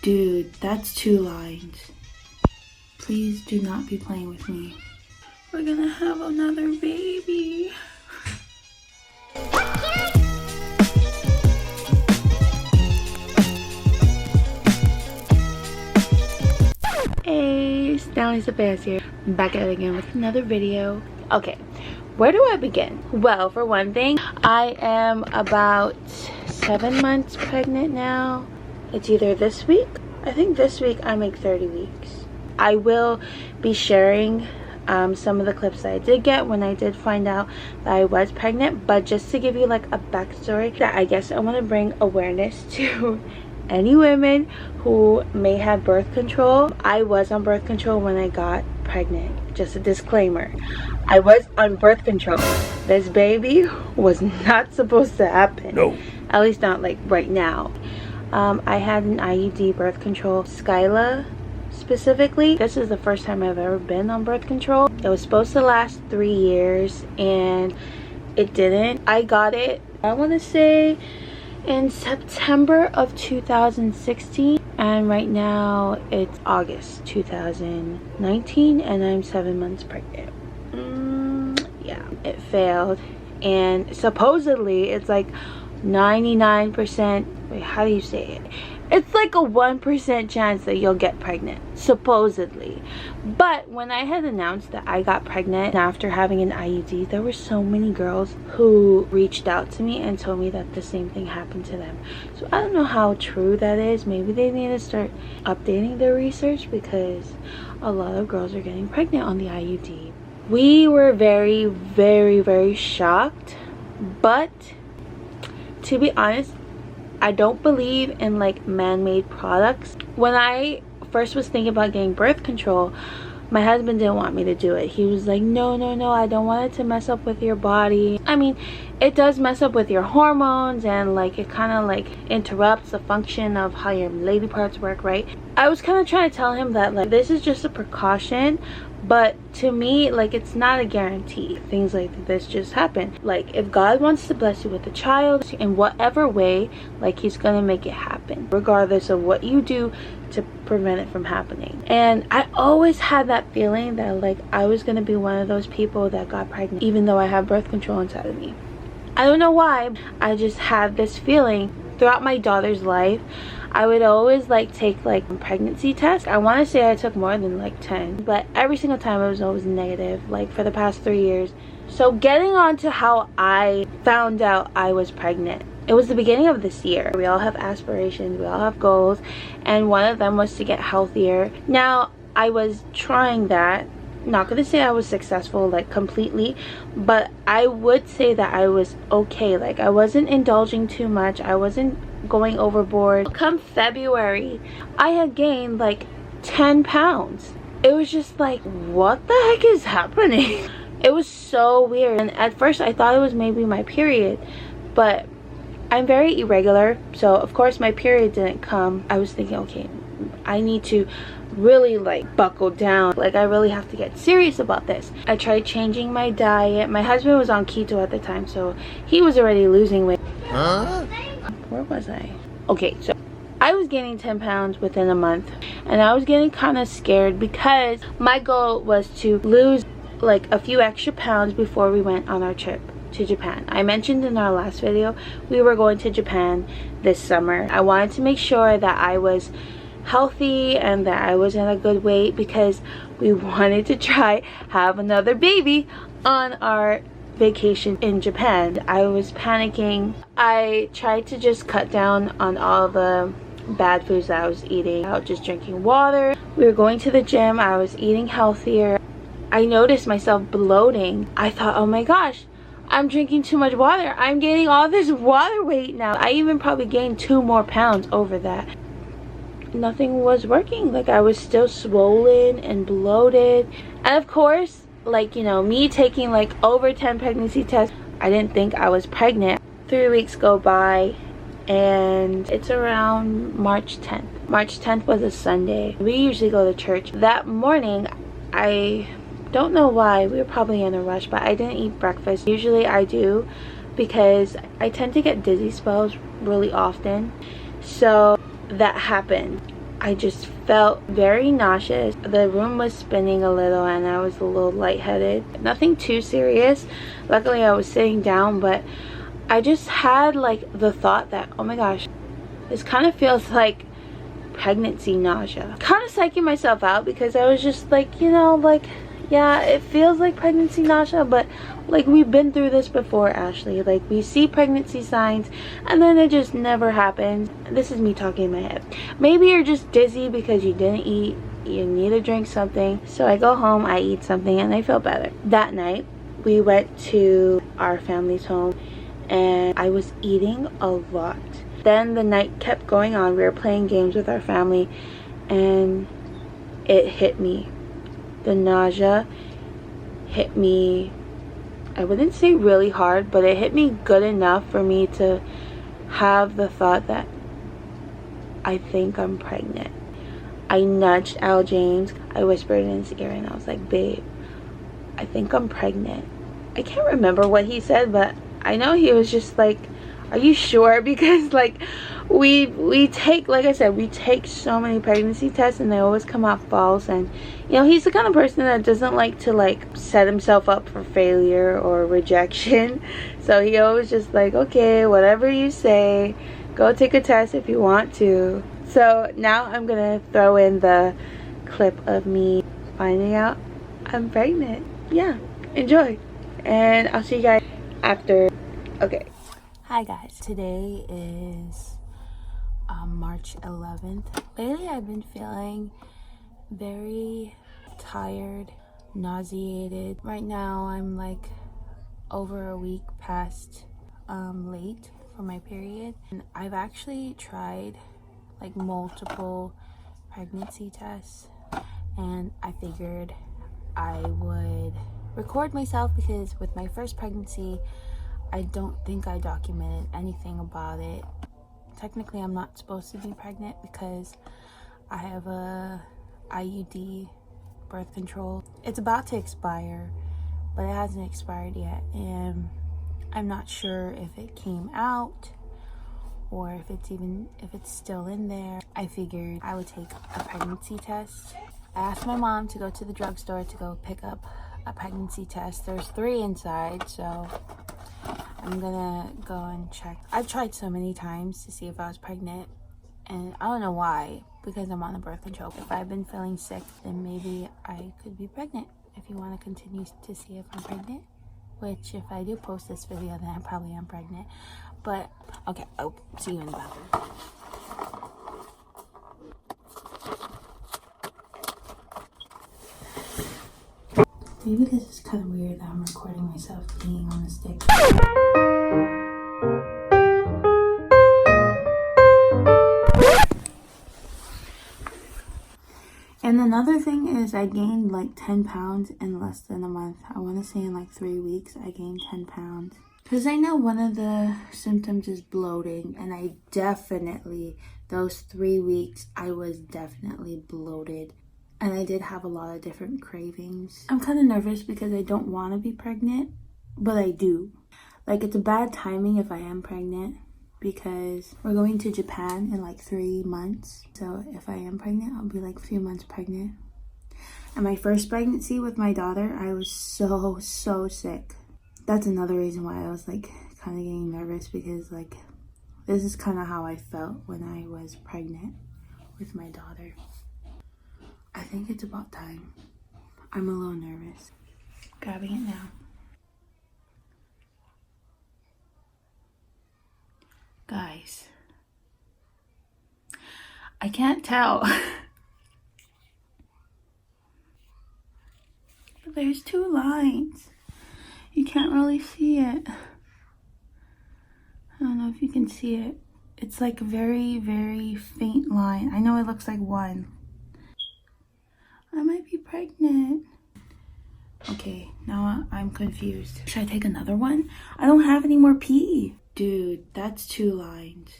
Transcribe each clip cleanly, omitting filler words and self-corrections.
Dude, that's 2 lines. Please do not be playing with me. We're gonna have another baby. Hey, Stanley-Savea here. I'm back at it again with another video. Okay, where do I begin? Well, for one thing, I am about 7 months pregnant now. It's either this week. I think this week I make 30 weeks. I will be sharing some of the clips that I did get when I did find out that I was pregnant, but just to give you like a backstory that I guess I want to bring awareness to any women who may have birth control. I was on birth control when I got pregnant. Just a disclaimer, I was on birth control. This baby was not supposed to happen. No. At least not like right now. I had an IUD birth control, Skyla specifically. This is the first time I've ever been on birth control. It was supposed to last 3 years and it didn't. I got it, I want to say, in September of 2016, and right now it's August 2019 and I'm 7 months pregnant. Yeah, it failed, and supposedly it's like 99%, wait, how do you say it? It's like a 1% chance that you'll get pregnant, supposedly. But when I had announced that I got pregnant after having an IUD, there were so many girls who reached out to me and told me that the same thing happened to them. So I don't know how true that is. Maybe they need to start updating their research, because a lot of girls are getting pregnant on the IUD. We were very, very, very shocked, but to be honest, I don't believe in like man-made products. When I first was thinking about getting birth control, my husband didn't want me to do it. He was like, no, I don't want it to mess up with your body. I mean, it does mess up with your hormones, and like it kind of like interrupts the function of how your lady parts work, right? I was kind of trying to tell him that like this is just a precaution, but to me, like, it's not a guarantee. Things like this just happen. Like, if God wants to bless you with a child in whatever way, like, he's gonna make it happen, regardless of what you do to prevent it from happening. And I always had that feeling that like I was gonna be one of those people that got pregnant even though I have birth control inside of me. I don't know why, I just had this feeling. Throughout my daughter's life, I would always like take like pregnancy tests. I want to say I took more than like 10, but every single time it was always negative, like for the past 3 years. So getting on to how I found out I was pregnant. It was the beginning of this year. We all have aspirations, we all have goals, and one of them was to get healthier. Now, I was trying that. Not gonna say I was successful like completely, but I would say that I was okay. Like, I wasn't indulging too much, I wasn't going overboard. Come February, I had gained like 10 pounds. It was just like, what the heck is happening? It was so weird, and at first I thought it was maybe my period, but I'm very irregular, so of course my period didn't come. I was thinking, okay, I need to really like buckle down. Like, I really have to get serious about this. I tried changing my diet. My husband was on keto at the time, so he was already losing weight. Where was I? Okay, so I was gaining 10 pounds within a month, and I was getting kind of scared because my goal was to lose like a few extra pounds before we went on our trip to Japan. I mentioned in our last video we were going to Japan this summer. I wanted to make sure that I was healthy and that I was in a good weight, because we wanted to try have another baby on our vacation in Japan. I was panicking. I tried to just cut down on all the bad foods that I was eating. I was just drinking water. We were going to the gym. I was eating healthier. I noticed myself bloating. I thought, oh my gosh, I'm drinking too much water. I'm gaining all this water weight now. I even probably gained 2 more pounds over that. Nothing was working. Like, I was still swollen and bloated. And of course, like, you know, me taking like over 10 pregnancy tests, I didn't think I was pregnant. 3 weeks go by, and it's around March 10th. March 10th was a Sunday. We usually go to church. That morning, I don't know why, we were probably in a rush, but I didn't eat breakfast. Usually I do, because I tend to get dizzy spells really often. So that happened. I just felt very nauseous. The room was spinning a little and I was a little lightheaded. Nothing too serious. Luckily I was sitting down, but I just had like the thought that, oh my gosh, this kind of feels like pregnancy nausea. Kind of psyching myself out because I was just like, you know, like, yeah, it feels like pregnancy nausea, but like we've been through this before, Ashley. Like we see pregnancy signs and then it just never happens. This is me talking in my head. Maybe you're just dizzy because you didn't eat, you need to drink something. So I go home, I eat something, and I feel better. That night we went to our family's home and I was eating a lot. Then the night kept going on. We were playing games with our family and it hit me. The nausea hit me, I wouldn't say really hard, but it hit me good enough for me to have the thought that I think I'm pregnant. I nudged Al James. I whispered in his ear and I was like, babe, I think I'm pregnant. I can't remember what he said, but I know he was just like, are you sure? Because like we take, like I said, we take so many pregnancy tests and they always come out false. And you know, he's the kind of person that doesn't like to like set himself up for failure or rejection. So he always just like, okay, whatever you say, go take a test if you want to. So now I'm gonna throw in the clip of me finding out I'm pregnant. Yeah, enjoy, and I'll see you guys after. Okay. Hi guys, today is March 11th. Lately I've been feeling very tired, nauseated. Right now I'm like over a week past late for my period. And I've actually tried like multiple pregnancy tests and I figured I would record myself because with my first pregnancy I don't think I documented anything about it. Technically, I'm not supposed to be pregnant because I have a IUD birth control. It's about to expire, but it hasn't expired yet. And I'm not sure if it came out or if it's still in there. I figured I would take a pregnancy test. I asked my mom to go to the drugstore to go pick up a pregnancy test. There's 3 inside, so I'm gonna go and check. I've tried so many times to see if I was pregnant and I don't know why, because I'm on a birth control. If I've been feeling sick, then maybe I could be pregnant. If you want to continue to see if I'm pregnant, which if I do post this video, then I probably am pregnant. But okay, I'll see you in the bathroom. Maybe this is kind of weird that I'm recording myself peeing on a stick. And another thing is I gained like 10 pounds in less than a month. I want to say in like 3 weeks I gained 10 pounds. Because I know one of the symptoms is bloating, and I definitely, those 3 weeks, I was definitely bloated. And I did have a lot of different cravings. I'm kind of nervous because I don't want to be pregnant, but I do. Like, it's a bad timing if I am pregnant because we're going to Japan in like 3 months. So if I am pregnant, I'll be like a few months pregnant. And my first pregnancy with my daughter, I was so sick. That's another reason why I was like kind of getting nervous, because like this is kind of how I felt when I was pregnant with my daughter. I think it's about time. I'm a little nervous. Grabbing it now. Guys, I can't tell. But there's 2 lines. You can't really see it. I don't know if you can see it. It's like a very, very faint line. I know it looks like 1. I might be pregnant. Okay, now I'm confused. Should I take another one? I don't have any more pee. Dude, that's 2 lines.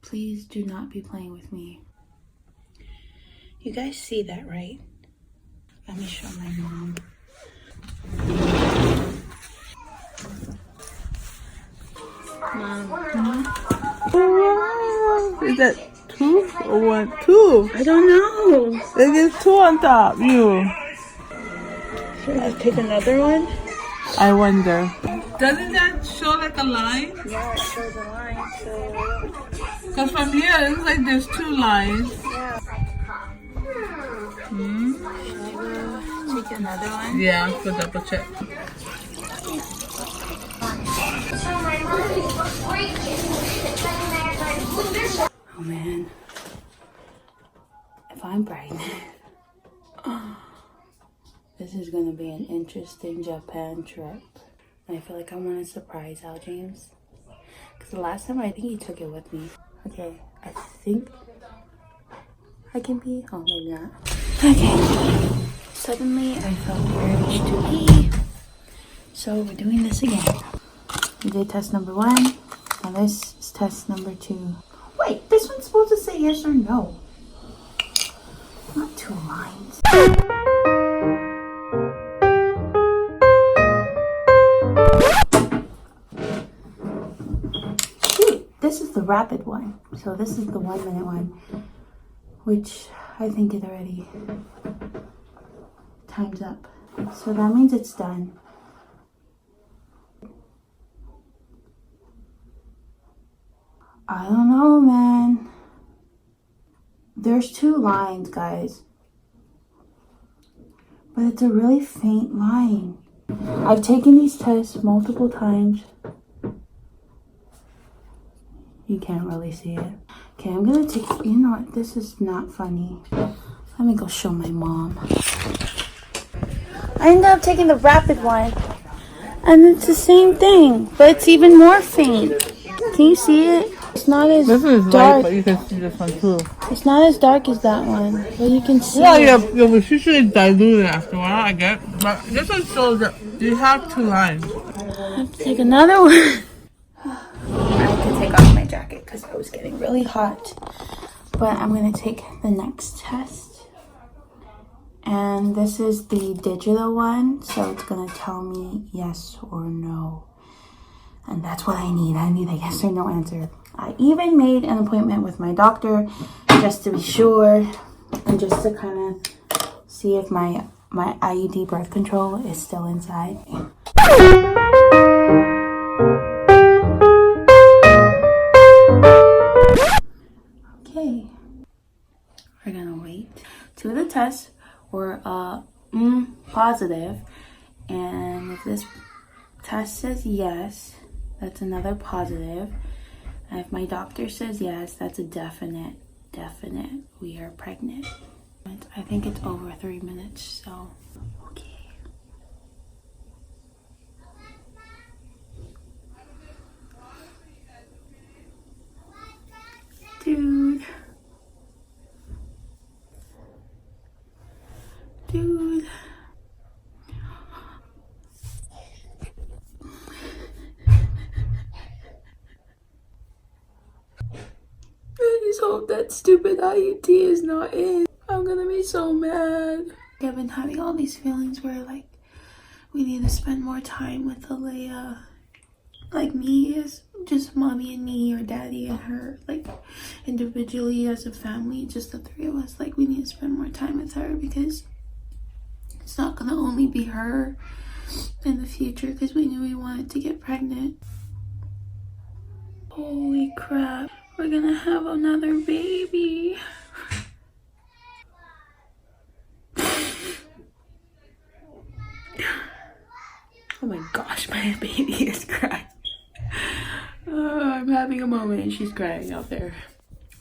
Please do not be playing with me. You guys see that, right? Let me show my mom. Mom. Is that 2 or 1? 2. I don't know. It is 2 on top. You. Should I pick another one? I wonder. Doesn't that show like a line? Yeah, it shows a line, so... Because from here, it looks like there's 2 lines. Yeah. Should I go take another one? Yeah, for double check. Oh man. If I'm pregnant, this is gonna be an interesting Japan trip. I feel like I want to surprise Al James. Because the last time I think he took it with me. Okay, I think I can pee. Oh, maybe not. Okay. Suddenly I felt the urge to pee. So we're doing this again. We did test number 1. Now this is test number 2. Wait, this one's supposed to say yes or no. Not 2 lines. This is the rapid one. So this is the 1 minute one, which I think it already time's up. So that means it's done. I don't know, man. There's 2 lines, guys. But it's a really faint line. I've taken these tests multiple times. You can't really see it. Okay, I'm gonna take, you know what, this is not funny. Let me go show my mom. I ended up taking the rapid one. And it's the same thing, but it's even more faint. Can you see it? It's not as This is dark. light, but you can see this one too. It's not as dark as that one, but you can see Well, it. yeah, but usually diluted after a while, I get. But this one shows that you have 2 lines. I have to take another one. I had to take off my jacket because I was getting really hot. But I'm going to take the next test. And this is the digital one. So it's going to tell me yes or no. And that's what I need. I need a yes or no answer. I even made an appointment with my doctor just to be sure. And just to kind of see if my IUD birth control is still inside. Okay, we're gonna wait. 2 of the tests were positive, and if this test says yes, that's another positive. And if my doctor says yes, that's a definite we are pregnant. I think it's over 3 minutes, so okay. Dude. I just hope that stupid IUD is not in. I'm gonna be so mad. I've been having all these feelings where like we need to spend more time with Alea. Like me as just mommy and me, or daddy and her, like individually as a family, just the 3 of us. Like we need to spend more time with her because it's not gonna only be her in the future, because we knew we wanted to get pregnant. Holy crap, we're gonna have another baby. Oh my gosh, my baby is crying. I'm having a moment and she's crying out there.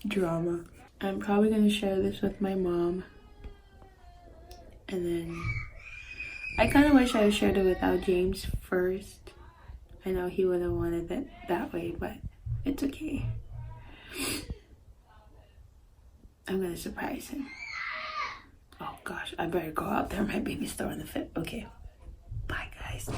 Drama. I'm probably gonna share this with my mom. And then I kind of wish I shared it without James first. I know he would have wanted it that way, but it's okay. I'm gonna surprise him. Oh gosh, I better go out there. My baby's throwing a fit. Okay. Bye guys.